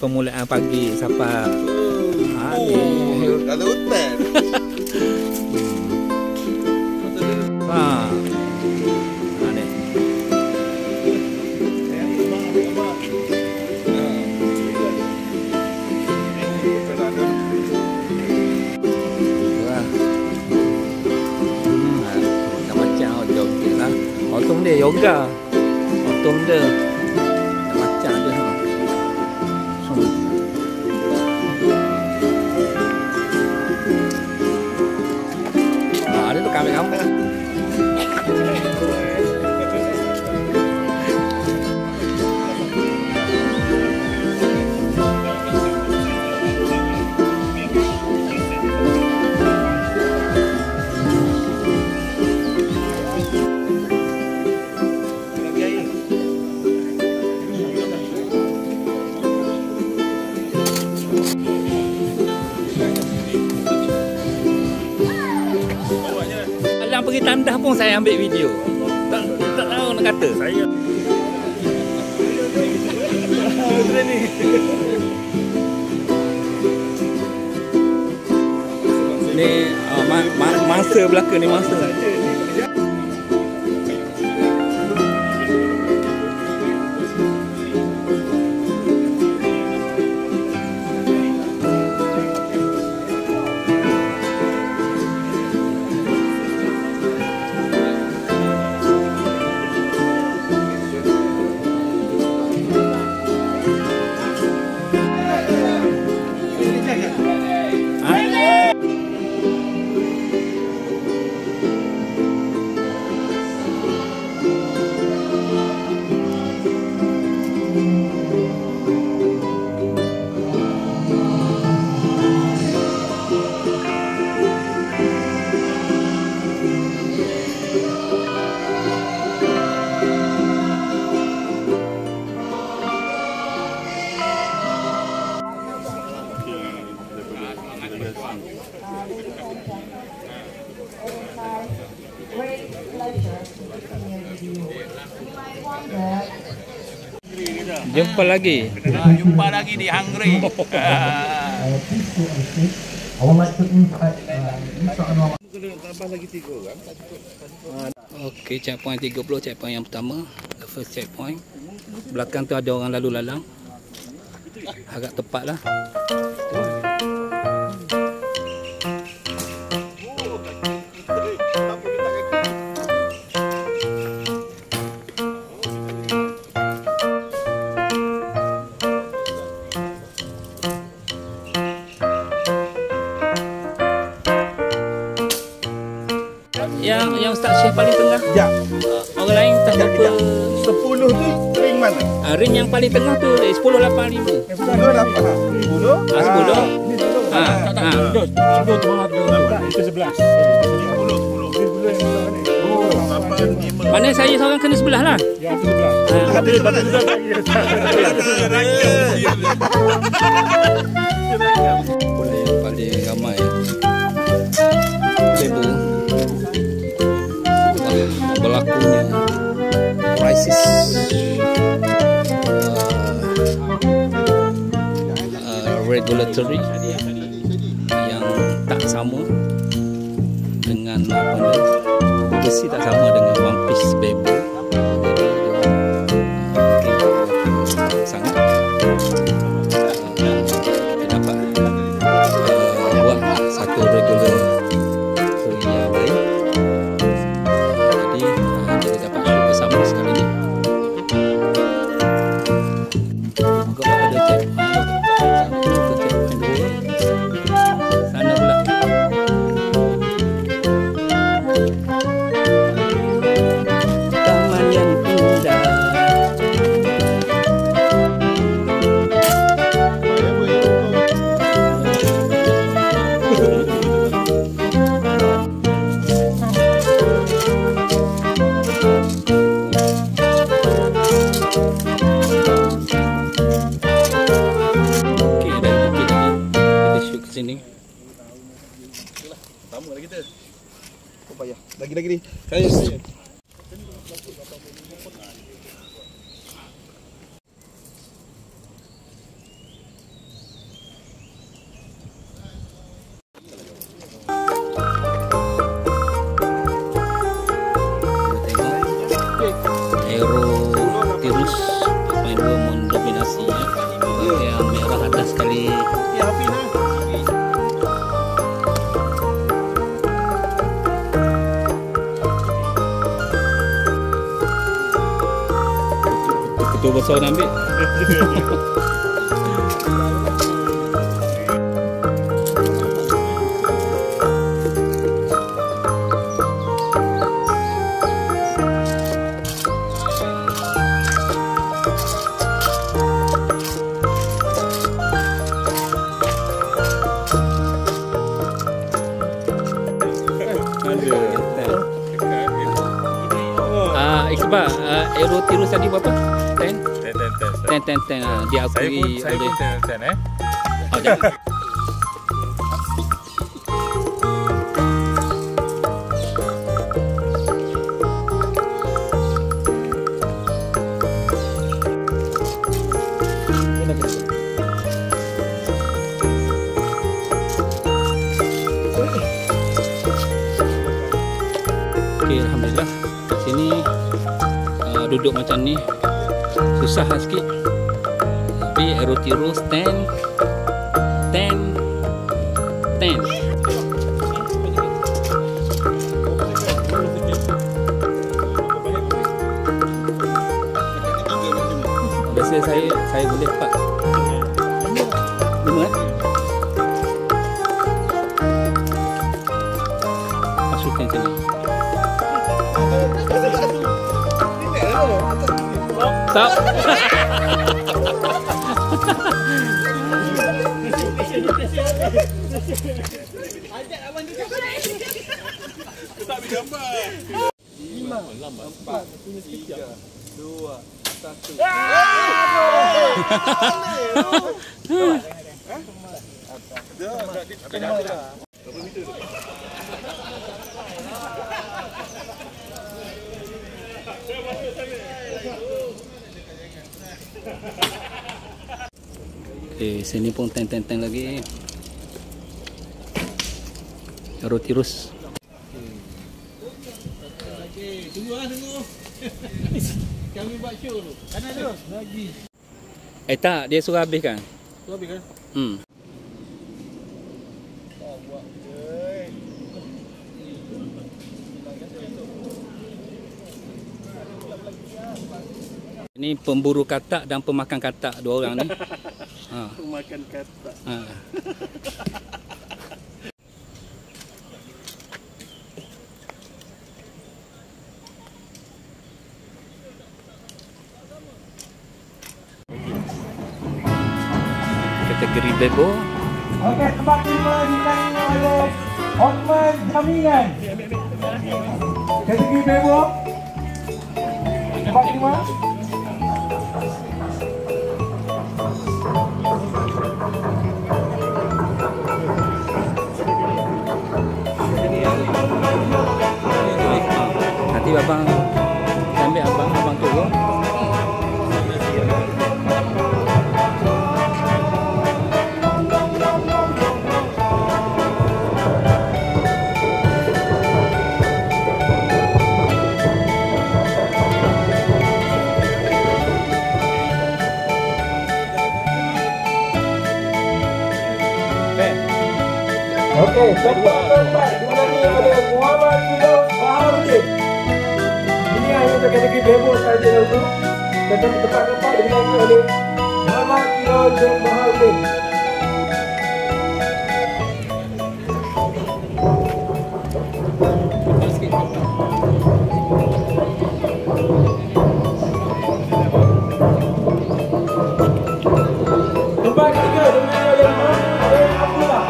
permulaan pagi sampai kalau hutan. Ni. Macam jogging lah. Otom dia yoga. Otom dia macam dia. Ada tu kamera. Pergi tandas pun saya ambil video. Tak tahu nak kata. Saya ni masa belaka ni masa. Jumpa lagi. Jumpa lagi di Hungary. Okey, checkpoint 30, checkpoint yang pertama, the first checkpoint. Belakang tu ada orang lalu lalang. Agak tepat lah. Yang start shift paling tengah. Ya. Orang lain tak apa. 10 tu ring mana? Ring yang paling tengah tu 10.85. 10.8. 10. 10. Itu 11. 10. Mana saya seorang kena sebelah lah. Ya, sebelah. Ada mana? Bola yang paling ramai. Bebo. Berlakunya krisis regulatory yang tak sama dengan apa ni, besi tak sama dengan One Piece Bebo. Jadi sangat kita dapat buat satu regular yang baik. Jadi dapat shoot bersama sekali ni. Juga ada checkpoint 2 sana pula. Taman yang indah. Sini. Tamu lagi kita. Kau payah. Lagi ni. Saya Aerotirus 4.2 mendominasi ya. Yang merah atas sekali. Ya, api lah. Ketua besar nak ambil. Iqbal, Aerotirus tadi berapa? 10? 10. Diakui Saya pun 10 Oh, jangan. Okey, alhamdulillah. Kat sini duduk macam ni susah sikit. Tapi Aerotirus 10. Biasa saya boleh 4. 5 masukin sini. Stop. Tak ambil gambar. 5, 4, 3, 2, 1. Okey, sini pun ten lagi. Aerotirus. Tunggu. Kami buat show tu. Kanan tu. Lagi. Tak, dia suruh habiskan. Tu habis kan? buat Ini pemburu katak dan pemakan katak, dua orang ni. Pemakan katak. Kategori bebo. Okey, tempat 5 ditangani oleh Hotman Jaminan. Kategori bebo. Tempat 5. Nanti abang ambil abang turun. Okey, tempat keempat ditangani oleh Muhammad Firdaus Baharudin. Ini hanya untuk kategori bebo sahaja dahulu. Dan tempat keempat ditangani oleh Muhammad Firdaus Baharudin. Tempat ketiga ditangani oleh Muhammad Abdullah.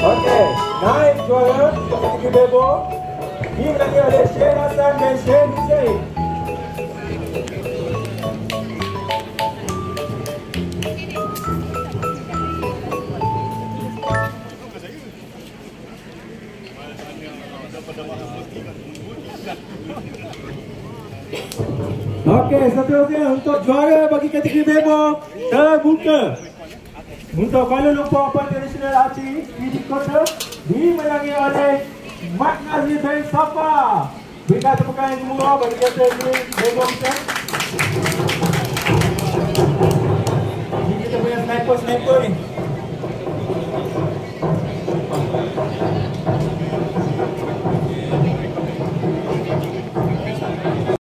Okey, naik juara kategori bebo. Ini menangani oleh Syed Hassan dan Syed Hussein. Okey, seterusnya untuk juara bagi kategori bebo terbuka. Untuk Kuala Lumpur Open Traditional Archery di kota dimenangi oleh Mat Nazir bin Safa. Berikan tepukan yang gemuruh bagi kategori bebo